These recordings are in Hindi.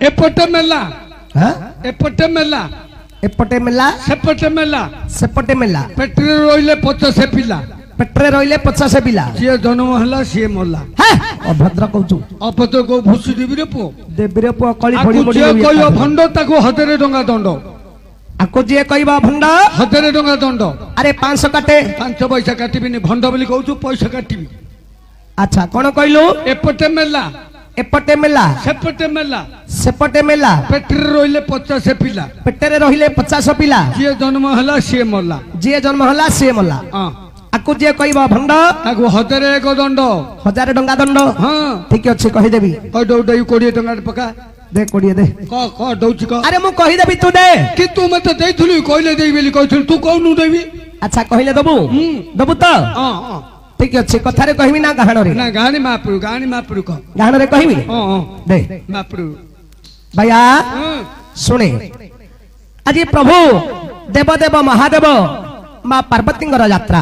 एपटे मेला हां एपटे मेला एपटे मेला सेपटे मेला पेट्रे रोइले 50 पिला पेट्रे रोइले 50 पिला जे जन्म हला से मरला हां अभद्र कहू अपतो को भुसु देबी रे पो कळी फड़ी मुड़ी जे कहियो भंड ताको हतरे डंगा दंड आको जे कहबा भंड हतरे डंगा दंड अरे 500 काटे 5 पैसा काटिबिनी भंड बोली कहू पैसा काटिबी अच्छा कोन कहलु एपटे मेला सेपटे मेला पेट्रे रोइले 50 पिला पेट्रे रोइले 50 पिला जे जन्म हला से मरला हां आकु जे कहबा भंड ताको हतरे एक दंड 1000 टंका दंड हां ठीक अछि कहि देबी डौ 20 टंका पका दे कोडिए दे क दउची क अरे मु कहि देबी तू दे कि तू मते देइथुली कहले देई बेली कहथुल तू कहनु देबी अच्छा कहले दबु दबु त हां हां ठीक अछि कथा रे कहबी ना गाहण रे ना गाहणी मापुरु क गाहण रे कहबी हां हां दे मापुरु भैया सुने आज प्रभु देवदेव महादेव मां पार्वती यात्रा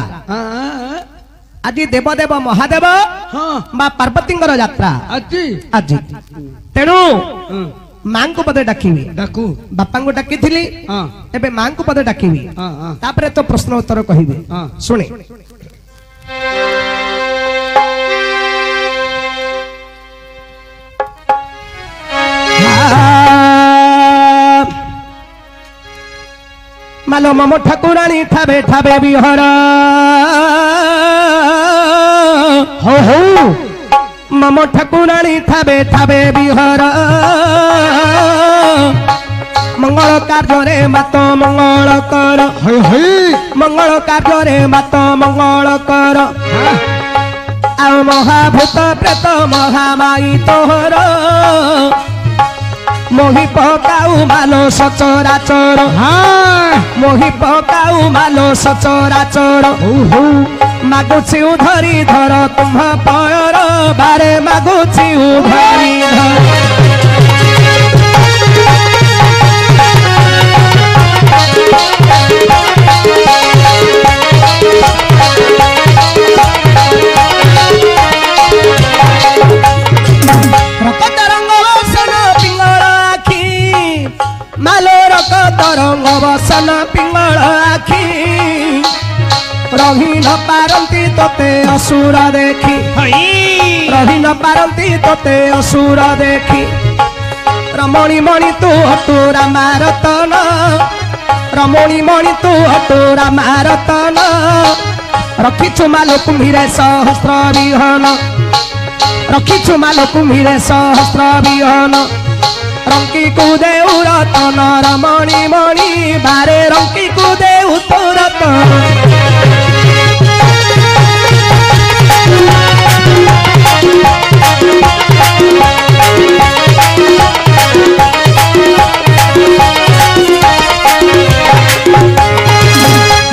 आज देवदेव महादेव मां पार्वती यात्रा आज तेणु मां को पदे डाकिबी डाकू बापा को डाकिथिली एबे मां को पदे डाकिबी तापरे तो प्रश्न उत्तर कहिबे सुने मालो मम ठाकुराणी ठाबे ठाबे बिहर हो हो मम ठाकुराणी ठाबे ठाबे बिहर मंगल कार्य रे मत मंगल कर मंगल कार्य रे मत मंगल कर आ महाभूत प्रेत महामाई तोहर मोहि पकाऊ मालो सचराचर मोहि पकाऊ मालो सचराचर मागुछि धरी धर तुम पयर बारे मागुछि धरी धर तरंग बसन पिंगल आखि रही न पारंती तोते असुर देखी रही न पारंती तोते असुर देखी रमणी मणि तू हतुरा मारतन रमणी मणि तू हतुरा मारतन रखिछु मालो कुम्भीरे सहस्र विहन रखिछु मालो कुम्भीरे सहस्र विहन रंकी कुदे रतन रमणी मणि बारे रंकी कुदे रतन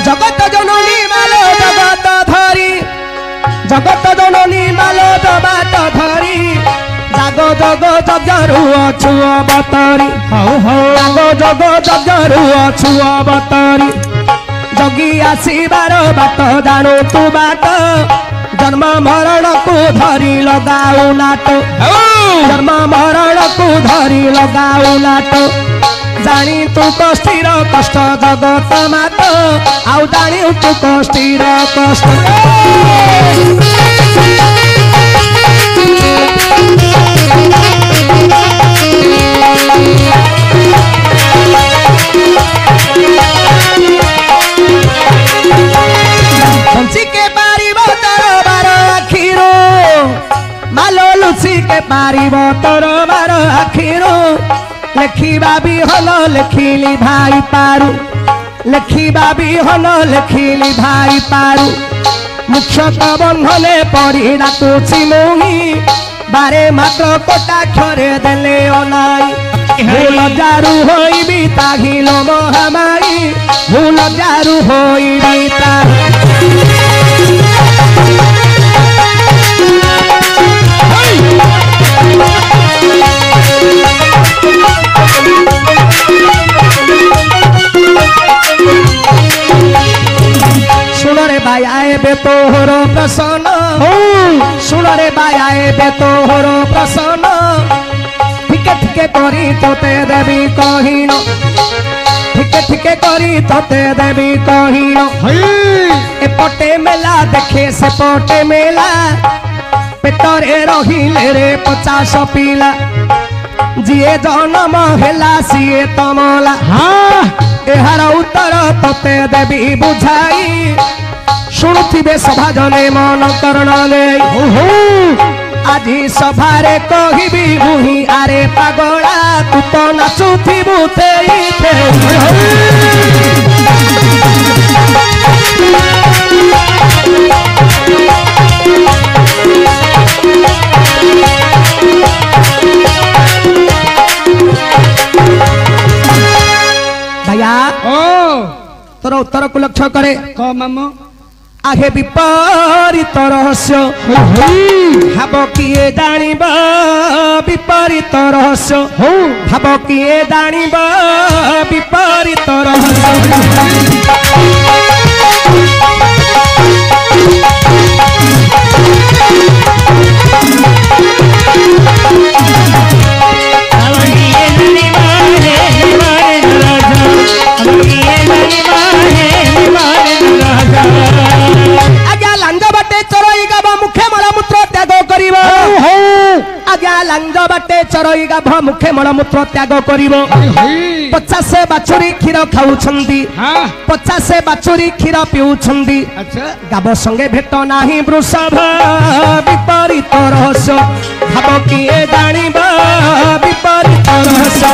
जगत जननी मालो जगत धरी जगत जननी मालो जगत धरी जागो जगो जगरू अछु अवतारी जागो जगो जगरू अछु अवतारी जगी आसीबार बाट जानो तू बाट जन्म मरण को धरी लगाऊ नाट जन्म मरण को धरी लगाऊ नाट जानी तू कष्टीर कष्ट जगत मात आउ जानी तू कष्टीर कष्ट हंसी के पारी दरबार आखिरो मालो लुची के पारी दरबार आखिरो लेखिबा भी हल लेखिली भाई पारू लेखिबा भी हल लेखिली भाई पारू मुक्षत बंधने पड़ी डाकुची मुही बारे मात्र कटाक्षरे देले अनाई भूल जारू होइबी ताहिलो महामाई भूल जारू होइबी सुन रे भाई आए बे तोहर प्रसन्न सुन रे बाया एबे तोहर प्रसन्न ठिके ठिके करी तोते देवी कहिन ठिके ठिके करी तोते देवी कहिन एपटे मेला देखे से पटे मेला पेटरे रहिले रे 50 पिला जिए जन्म हेला सिए तमला एहार उत्तर तोते देवी बुझाई शुणुथिबे सभा जने मन कर्ण आज सभारे कहबी मुही आरे पागला तू तो नाचुथिबु तेई भैया तोर उत्तर को लक्ष्य करे क मामो आगे विपरीत रहस्य भाव किए जानिब विपरीत रहस्य भाव किए जानिब विपरीत रहस्य आज्ञा लांज बाटे चरई गाभ मुखे मलमूत्र त्याग करिब आज्ञा लांज बाटे चरई गाभ मुखे मलमूत्र त्याग करिब 50 बाछुरी क्षीर खाउछंदी 50 बाछुरी क्षीर पिउछंदी गाभ संगे भेट नाही वृषभ विपरीत रहस्य भाव किए जानिब विपरीत रहस्य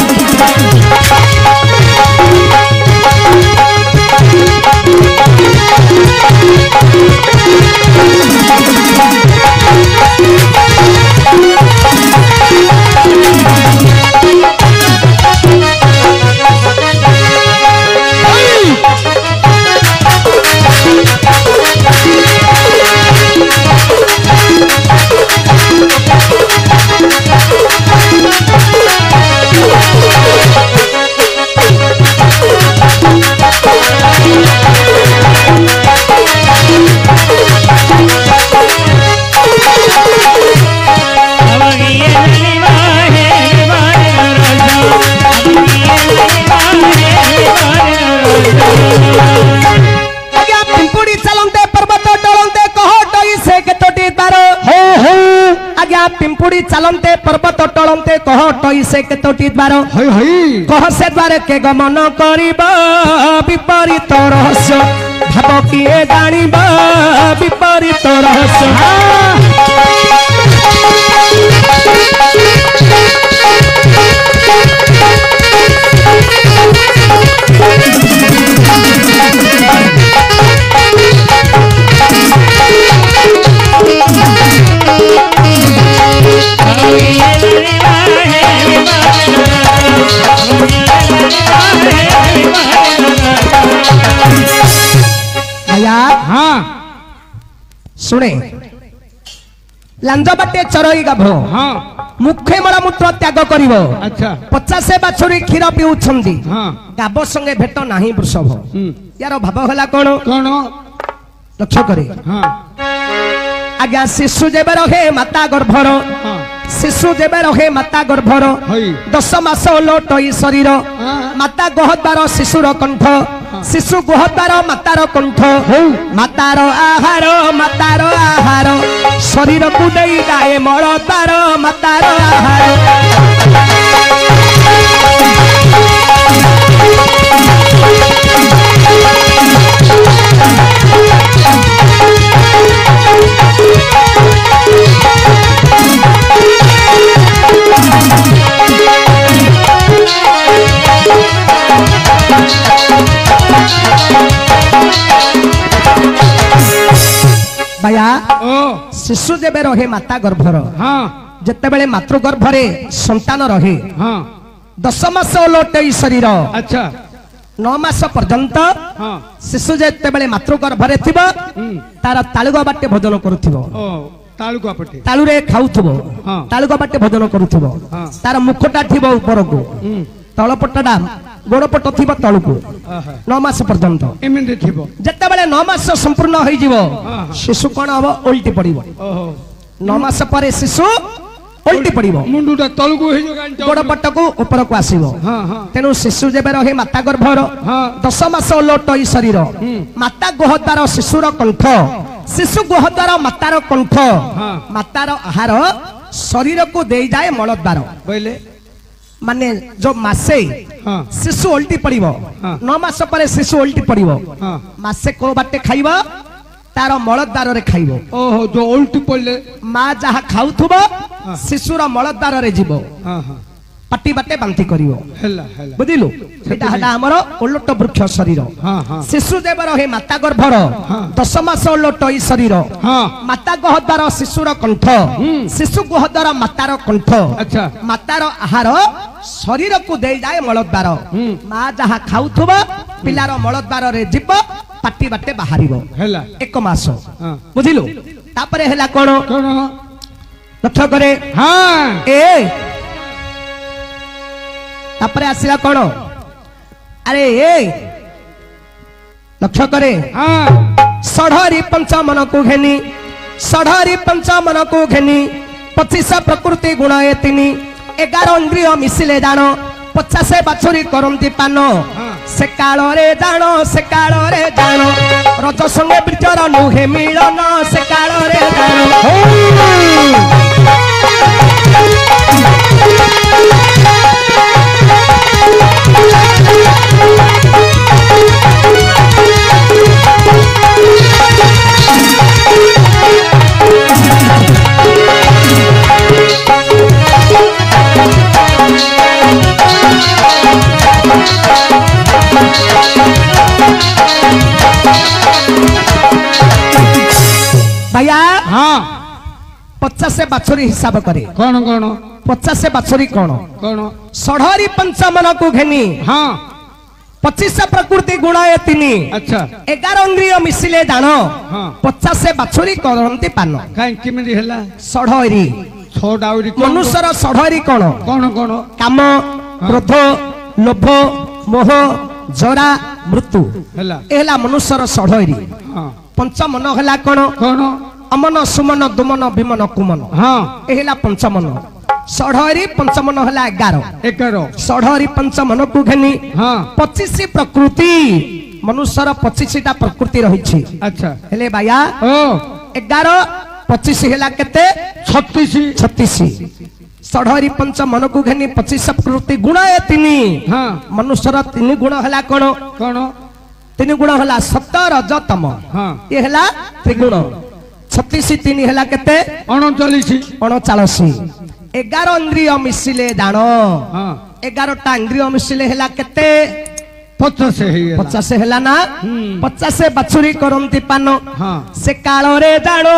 पिंपुड़ी चलते पर्वत टलते कह टई से केतोटी द्वार कह से द्वार के गमन करिब विपरीत रहस्य भाव किए जानिब विपरीत रहस्य सुने लांज बाटे चरई गाभ मुखे मलमूत्र त्याग करिब 50 बाछुरी क्षीर पिउछंदी गाभ संगे भेट नाही वृषभ यार भाव हला कोन लक्ष्य करे आज्ञा शिशु जेबे रहे माता गर्भर शिशु जेबे रहे माता गर्भर 10 मास लोटई शरीर माता गहद्वार शिशुर कंठ शिशु गहद्वार मातार कंठ मातार आहार शरीर को देई जाए मलतार मातार आहार भैया शिशु जेबे रहे माता गर्भर जिते बेले मातृ गर्भरे संतान रहे 10 मास लोटई शरीर 9 मास पर्यंत शिशु जेते बेले मातृ गर्भरे थिबो तार तालुगा बाटे भोजन करूथिबो तालुरे खाउथिबो तालुगा बाटे भोजन करूथिबो तार मुखटा थिबो ऊपर को तळपटडा गोड़पट थी तलू को 9 मास पर्यंत जिते बड़े 9 मास संपूर्ण हो शिशु कौन हम उल्टी पड़ नौ मास पर शिशु ओल्टी पड़िबो मुंडुटा तळकु हे जो गांटा गोड़ पटकू ऊपर को आसीबो हां हां तेनु शिशु जेबे रहे माता गर्भर हां 10 मास ओलटई शरीर माता गोहद्वार शिशुर कंठ शिशु गोहद्वार मातार कंठ मातार आहार शरीर को दे जाए मलद्वार बोले माने जो मासे हां शिशु ओल्टी पड़िबो 9 मास पर शिशु ओल्टी पड़िबो हां मासे को बाटे खाइबो तार मलद्वार रे खाइबो ओहो जो उल्टी पड़ले मां जहा खाउथुबो शिशुर मलद्वार रे जीवो हां हां पाटी बाटे बांती करिवो हेला हेला बुझिलु एटा हटा हमर ओलट वृक्ष शरीर हां हां शिशु देवर हे माता गर्भर 10 मास ओलट ई शरीर हां माता गहद्वार शिशुर कंठ शिशु गहद्वार मातार कंठ अच्छा मातार आहार शरीर को दे जाए मलद्वार मां जहा खाउथुबो पिलार मलद्वार रे जीव पाटी बाटे बाहरिबो हेला 1 मास हां बुझिलु तापरे हेला कोन कोन लक्ष्य करे हां ए तापरे आसिला कोन अरे ए लक्ष्य करे हां षढ़री पंचमन को घेनी षढ़री पंचमन को घेनी 25 प्रकृति गुण ए 11 इंद्रिय मिसिले जानो 50 बाछुरी करंती पान से कालो रे जानो रज संगे बिचर नुहे मिलन से कालो रे जानो भैया हां 50 बाछुरी हिसाब करे कोन कोन 50 बाछुरी कोन कोन षढ़री पंचमन को घेनी हां 25 प्रकृति गुण ए 3 अच्छा 11 इंद्रिय मिसिले जानो हां 50 बाछुरी करंती पान काई किमिदि होला षढ़री छोडाउरी मनुष्यर षढ़री कोन कोन कोन काम क्रोध लोभ मोह जरा मृत्यु होला एला मनुष्यर षढ़री हां पंचमन हला कोन कोन अमन सुमन दुमन विमन कुमन हां एला पंचमन षढ़री पंचमन हला 11 षढ़री पंचमन को घेनी हां 25 प्रकृति मनुष्यर 25 टा प्रकृति रहिछि अच्छा हेले भाया ओ 11 25 हेला केते 36 षढ़री पंचमन को घेनी 25 प्रकृति गुण ए 3 हां मनुष्यर 3 गुण हला कोन कोन 3 गुण हला सत्य रज तम हां ये हला त्रिगुण 36 3 हेला केते 39 11 इंद्रिय मिसिले जानो हां 11 टा इंद्रिय मिसिले हेला केते 50 हे 50 हेला ना 50 बाछुरी करंती पान हां से कालो रे जानो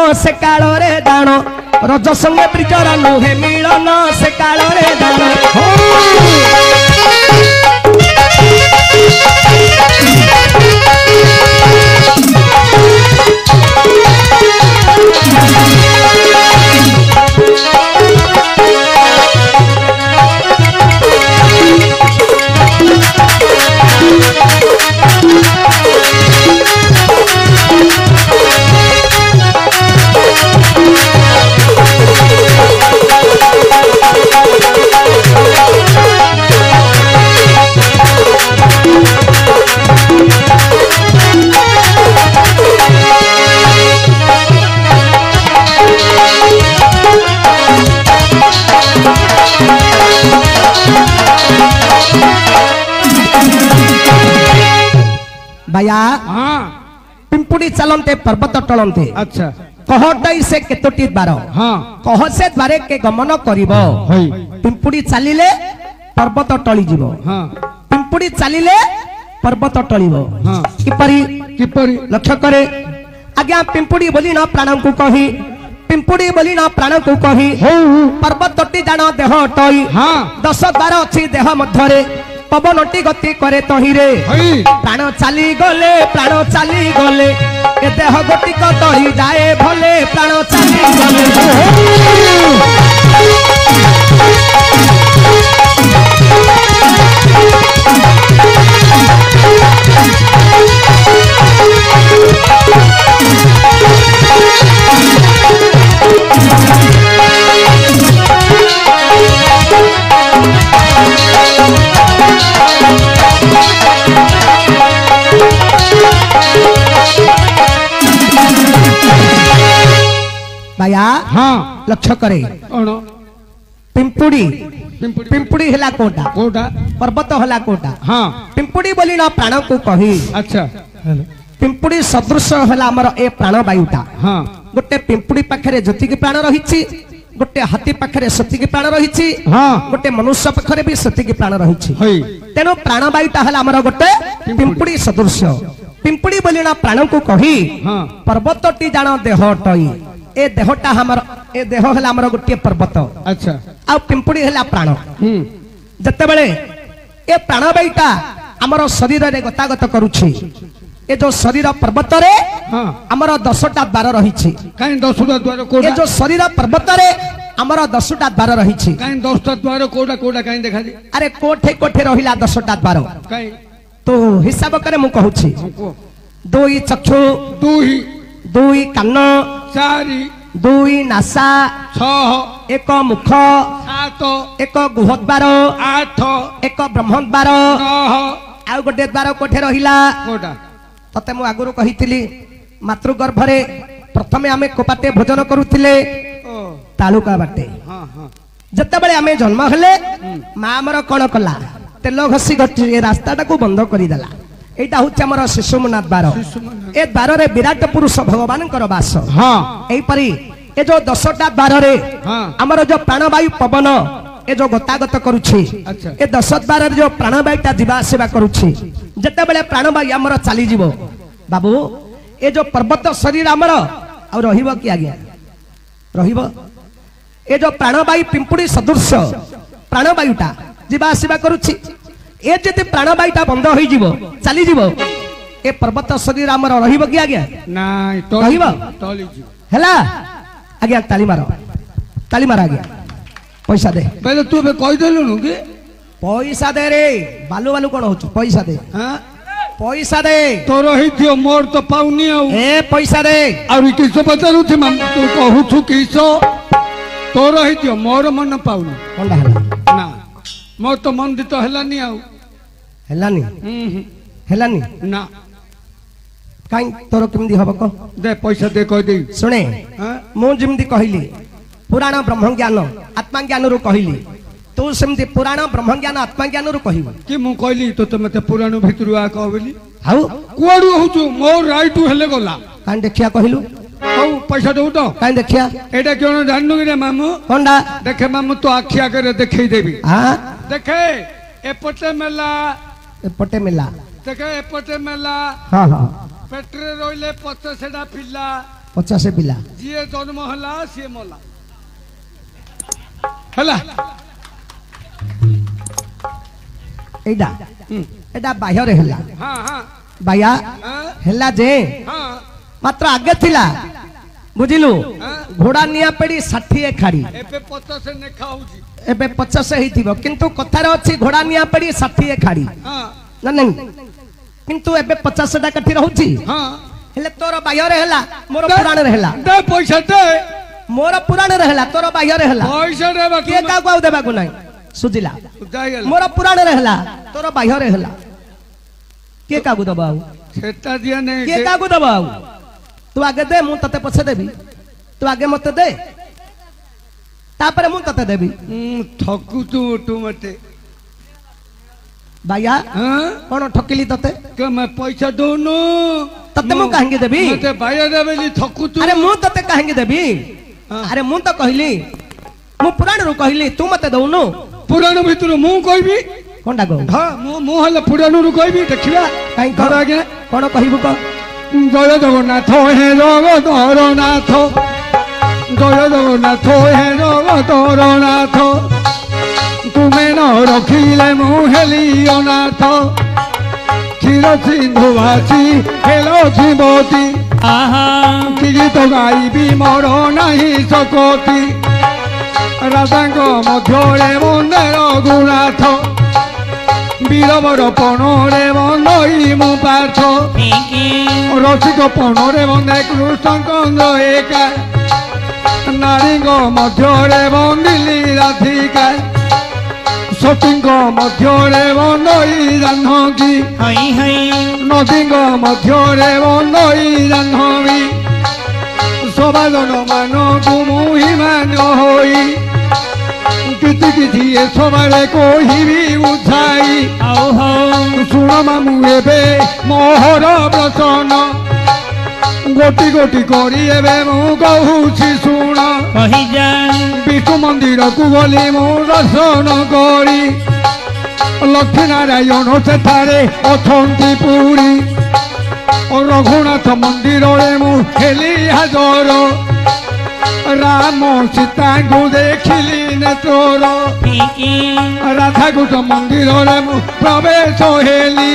रज संगे प्रिजर नुहे मिलन से कालो रे जानो भैया हां पिंपुड़ी चलते पर्वत टलते अच्छा कहटई से केतोटी द्वार हां कह से द्वारे के गमन करिवो होई पिंपुड़ी चलिले पर्वत टली जीवो हां पिंपुड़ी चलिले पर्वत टलिवो हां किपरि लक्ष्य करे आज्ञा पिंपुड़ी बोली न प्राण को कही पिंपुड़ी बोली न प्राण को कही पर्वत टटी जान देह टई हां 10 द्वार अछि देह मध्यरे पवनटी गति करे तहिरे प्राण चाली गले ए देह गति कटही जाए भले प्राण चाली गले हाँ लक्ष्य करे कौन पिंपुड़ी पिंपुड़ी पिंपुड़ी हला कोटा कोटा पर्वत हला कोटा हाँ पिंपुड़ी बोली ना प्राण को कही अच्छा पिंपुड़ी सदृश हला हमर ए प्राण वायुटा हाँ गोटे पिंपुड़ी पाखरे जति की प्राण रहिछि गोटे हाथी पाखरे सति की प्राण रहिछि हाँ गोटे मनुष्य पाखरे भी सति की प्राण रहिछि हई तेनो प्राण वायुटा हला हमर गोटे पिंपुड़ी सदृश पिंपुड़ी बोली ना प्राण को कही हाँ पर्वतटी जान देहटई ए देहटा हमर ए देह हला हमर गोटे पर्वत अच्छा आ पिंपुड़ी हला प्राण जते बेले ए प्राणवायुटा हमर शरीर रे गतागत करूछि ए जो शरीर पर्वत रे हाँ हमर 10टा द्वार रहिछि कहीं 10टा द्वार ए कोटा जो शरीर पर्वत रे हमर 10टा द्वार रहिछि कहीं 10टा द्वार कोटा कोटा कहीं देखा जी अरे कोठे कोठे रहिला 10टा द्वार कहीं तो हिसाब करे मु कहूछि हमको 2 चक्षु दुही 2 कान चारि 2 नासा 6 1 मुख 7 1 गुहद्वार 8 1 ब्रह्मद्वार 9 आउ गोटे द्वार कोठे रहिला कोटा तते मु आगुरु कहिथिली मातृगर्भरे प्रथमे आमे कोपाते भोजन करूथिले ओ तालुका बाटे हाँ हाँ जते बेले आमे जन्म हेले मा हमर कोन कला तेल घसी घटी रास्ताटा को बंद करी देला एटा होछ हमर शिशुमना द्वार ए द्वार रे विराट पुरुष भगवान कर वास हाँ एई परी ए जो 10टा द्वार रे हाँ हमर जो प्राणवायु पवन ए जो गतागत करूछि अच्छा ए 10 द्वार रे जो प्राणवायुटा जीवा आसीबा करूछि जते बेले प्राणवायु हमर चाली जीवो बाबू ए जो पर्वत शरीर हमर आ रहिबो कि आज्ञा रहिबो ए जो प्राणवायु पिंपुड़ी सदृश प्राणवायुटा जीवा आसीबा करूछि ए जति प्राणवायुटा बंद होई जीवो चाली जीवो ए पर्वत शरीर हमर रहिबो कि आज्ञा नाଇଁ ରହିବ? ଟଳିଯିବ ହେଲା आज्ञा ताली मार आज्ञा पैसा दे ବେଲେ ତୁ ଏବେ କହିଦେଲୁନୁ କି पैसा दे रे बालू बालू कौन होଛୁ पैसा दे ହଁ पैसा दे ତୋର ହେଇଥିବ ମୋର ତ ପାଉନି ଆଉ ए पैसा दे ଆହୁରି କିସ ପଚାରୁଛି ତୁ କହୁଛୁ କିସ ତୋର ହେଇଥିବ ମୋର ମନ ପାଉନି कोनडा हला ନା ମୋର ତ ମନ ଦିତ ହେଲାନି ଆଉ हेलानी ହୁଁ हेलानी ନା काई तोर केमदी हबो को ଦେ ପଇସା ଦେ କହିଦେଇ सुने ହଁ मु जेमदी कहली पुराण ब्रह्म ज्ञान आत्मा ज्ञान रु कहली तू सेमदी पुराण ब्रह्म ज्ञान आत्मा ज्ञान रु कहिबो କି ମୁଁ କହିଲି ତୋତେ ମତେ ପୁରାଣ ଭିତରୁ ଆ କହ ବୋଲି हाउ କୁଆଡୁ ହଉଛୁ ମୋର ରାଇଟ ହେଲେ ଗଲା काई देखिया कहलु ହଉ ପଇସା ଦଉ ତ काई देखिया ଏଇଟା କେଣ ଜାଣିନୁ କି ରେ ମାମୁ कोनडा ଦେଖେ ମାମୁ ତୋ ଆଖି ଆଗରେ ଦେଖେଇ ଦେବି हां ଦେଖେ ଏପଟେ ମେଲା पटे मिला ଦେଖେ ଏପଟେ ମେଲା हां हां ପେଟରେ ରହିଲେ 50ଟା ପିଲା 50 पिला ଯିଏ ଜନ୍ମ ହେଲା ସିଏ ମଲା ହେଲା एडा एडा बाह्य रे हला ହଁ ହଁ बाया ହଁ हला जे ହଁ मात्र आगे थिला बुझिलु ହଁ घोड़ा निया पेड़ी 60 खाड़ी ଏବେ 50 ନେଖା ହଉଛି एबे 50 हेतिबो किंतु कथार अछि घोड़ा निया पेड़ी 60 खाड़ी ହଁ ना नहीं किंतु एबे 50 टा कथि रहउछि ହଁ हेले तोर बाह्य रे हला मोर पुराण रे हला ଦେ ପଇସା ଦେ मोर पुराण रे हला तोर बाह्य रे हला ପଇସା ଦେ ବାକି के का को देबा को नहीं सुजिला ଯାଇଗଲା मोर पुराण रे हला तोर बाह्य रे हला के का को दबाऊ ସେଟା ଦିଆ के ନାହିଁ का को दबाऊ तू आगे दे मु तते पछे देबी तू आगे मते दे तापरे मु तते देबी ଠକୁଛୁ ତୁ ମତେ बाया ହଁ कौन ठकिली तते କେମେ ପଇସା ଦଉନୁ तते मु काहेंगे देबी ମତେ ବାୟା ଦେ ବୋଲି ଠକୁଛୁ अरे मु तते काहेंगे देबी हाँ। अरे मु तो कहली मु पुराण रू कहली तू मते दउनु ପୁରାଣ ଭିତରୁ ମୁଁ କହିବି कोनडा गो ହଁ ମୁଁ ହେଲେ ପୁରାଣରୁ କହିବି ଦେଖିବା काई କର ଆଜ୍ଞା कोन कहिबु को ଜୟ ଜଗନ୍ନାଥ ହେ ଜଗତର ନାଥ ଜୟ ଜଗନ୍ନାଥ ହେ ଜଗତର ନାଥ ତୁମେ ନ ରଖିଲେ ମୁଁ ହେଲି ଅନାଥ କ୍ଷୀର ସିନ୍ଧୁ ଭାସି ହେଲ ଜୀବତୀ କି ଗୀତ ଗାଇବି ମୋର ନାହିଁ ଶକତି ରାଧାଙ୍କ ମଧ୍ୟରେ ବନ୍ଦେ ରଘୁନାଥ ବୀରବର ପଣରେ ବନ୍ଦଇ ମୁଁ ପାର୍ଥ ରସିକ ପଣରେ ବନ୍ଦେ କୃଷ୍ଣଙ୍କ ଏକା ନାରୀଙ୍କ ମଧ୍ୟରେ ବନ୍ଦିଲି ରାଧିକା ସତୀଙ୍କ ମଧ୍ୟରେ ବନ୍ଦଇ ଜାହ୍ନବୀ ନଦୀଙ୍କ ମଧ୍ୟରେ ବନ୍ଦଇ ଜାହ୍ନବୀ ସବାଦନ ମାନଙ୍କୁ ମୁହିଁ ମାନ ହୋଇ କିଛି କିଛି ଏ ସବାରେ କହିବି ବୁଝାଇ ଶୁଣ ମାମୁଁ ଏବେ ମୋହର ବଚନ ଗୋଟି ଗୋଟି କରି ଏବେ ମୁଁ କହୁଛି ଶୁଣ ବିଷ୍ଣୁ ମନ୍ଦିରକୁ ଗଲି ମୁଁ ଦର୍ଶନ କରି ଲକ୍ଷ୍ମୀ ନାରାୟଣ ସେଠାରେ ଅଛନ୍ତି ପୁରୀ ରଘୁନାଥ ମନ୍ଦିରରେ ମୁଁ ହେଲି ହାଜର ରାମ ସୀତାଙ୍କୁ ଦେଖିଲି ନେତ୍ରର ରାଧାକୃଷ୍ଣ ମନ୍ଦିରରେ ମୁଁ ପ୍ରବେଶ ହେଲି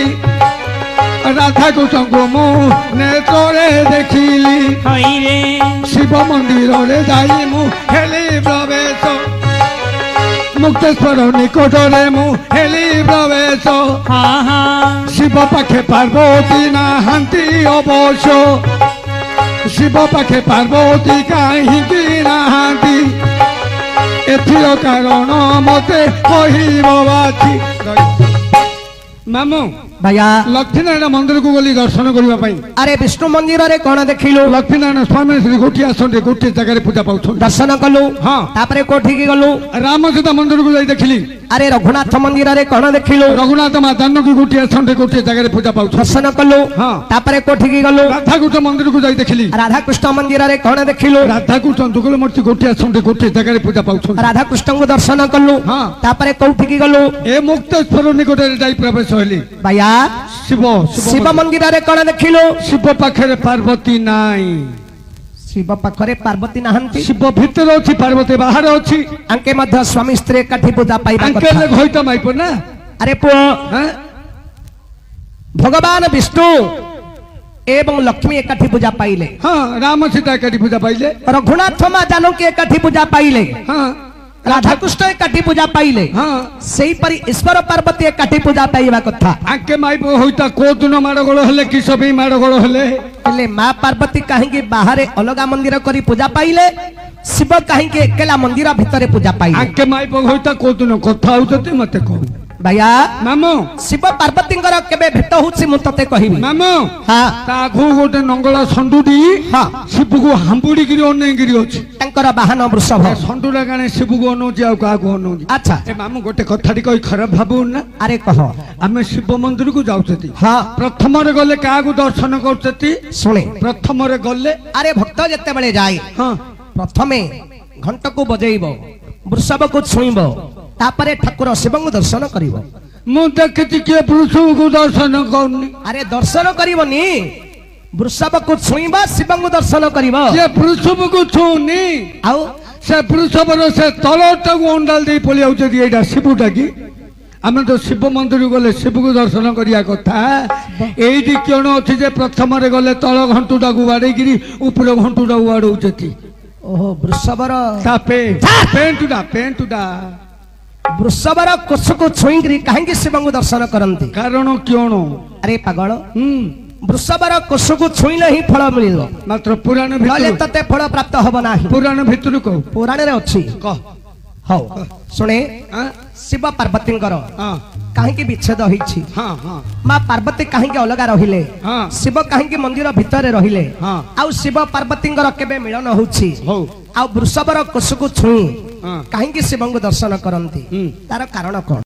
ରାଧାକୃଷ୍ଣଙ୍କୁ ମୁଁ ନେତ୍ରରେ ଦେଖିଲି ଶିବ ମନ୍ଦିରରେ ଯାଇ ମୁଁ ହେଲି ପ୍ରବେଶ ମୁକ୍ତେଶ୍ୱର ନିକଟରେ ମୁଁ ହେଲି ପ୍ରବେଶ ଶିବ ପାଖେ ପାର୍ବତୀ ନାହାନ୍ତି ଅବଶ୍ୟ ଶିବ ପାଖେ ପାର୍ବତୀ କାହିଁକି ନାହାନ୍ତି ଏଥିର କାରଣ ମତେ କହିବ ବାଛି ମାମୁଁ भैया लक्ष्मीनारायण मंदिर को गली दर्शन करने अरे विष्णु मंदिर रे कौन देखिलु लक्ष्मीनारायण स्वामी श्री गोटी आसन गोटे जगह पूजा पाउछ दर्शन कलु हाँ तापरे कोठी की गलु राम सीता मंदिर को जाई देखली अरे रघुनाथ मंदिर रे कौन देखिलु रघुनाथ मां जानकी गोटी आसन गोटे जगह पूजा पाउछ दर्शन कलु हाँ तापरे कोठी की गलु राधाकृष्ण मंदिर को जाई देखली राधा कृष्ण मंदिर रे कौन देखिलु राधाकृष्ण दुगल मूर्ति गोटे आसन गोटे जगह पूजा पाउछ राधा कृष्ण को दर्शन कलु हाँ तापरे कोठी की गलु ए मुक्तेश्वर निकट रे जाई प्रवेश होली भैया शिव शिव मंदिर रे कौन देखिलु शिव पाखरे पार्वती नाई शिव पाखरे पार्वती नाहंती शिव भीतर अछि पार्वती बाहर अछि अंके मध्य स्वामी स्त्री काठी पूजा पाइबा अंके कथा ले होइता माइपो ना अरे पुओ हैं भगवान विष्णु एवं लक्ष्मी एकाठी पूजा पाइले हाँ राम सीता एकाठी पूजा पाइले रघुनाथ मां जानकी एकाठी पूजा पाइले हाँ राधाकृष्ण एकाठी पूजा पाइले हाँ सेही परि ईश्वर पार्वती एकाठी पूजा पाइबा कथा आके माइपो होइता को दिन माडगोळ हेले कि सबे माडगोळ हेले हेले मां पार्वती काहेकि बाहरे अलगा मंदिर करी पूजा पाइले शिव काहेकि एकेला मंदिर भितरे पूजा पाइले आके माइपो होइता को दिन कथा होतते मते को भैया मामो शिव पार्वतींकर केबे भेट होछि मु तते कहिबी मामो हां ताखु गोटे नंगला संडुडी हां शिवगु हांबुडी गिरी ओने गिरी अछि तांकर वाहन वृषभ संडुडा गाने शिवगु ओनोजी आ का को ओनोजी अच्छा ए मामो गोटे कथाडी कहि खराब भाबु ना अरे कह आमे शिव मंदिर को जाउछती हां प्रथम रे गले का को दर्शन करछती सुने प्रथम रे गले अरे भक्त जत्ते बेले जाए हां प्रथमे घंट को बजेइबो वृषभ को छुइबो तापरे ठाकुर शिव को दर्शन करिवो मु देखति के वृषभ को दर्शन करनी अरे दर्शन करिवोनी वृषभ को छुइबा शिव को दर्शन करिवो ये वृषभ को छुनी आउ से वृषभ रो से तलटा को अंडाल दे पली आउ जदी एडा शिवटा की आमे तो शिव मंदिर गले शिव को दर्शन करिया कथा एइडी केण अछि जे प्रथम रे गले तल घंटुटा को बाडे गिरी ऊपर घंटुटा को बाडौचती ओहो वृषभर तापे पेंटुडा वृषभर कोष को छुईकरी काहेकि शिव को दर्शन करंती कारण क्यों अरे पागल वृषभर कोष को छुईले ही फल मिलिबो मात्र पुराण नले भितर तते फल प्राप्त हबो नाही पुराण भितर को पुराण रे अछि कह हौ सुने हां शिव पार्वतींकर हां काहेकि विच्छेद होईछि हां हां मां पार्वती काहेकि अलगा रहिले हां शिव काहेकि मंदिर भितरे रहिले हां आउ शिव पार्वतींकर केबे मिलन होछि हो आउ वृषभर कोष को छुई हां काहेकि शिव को दर्शन करंती तार कारण कोन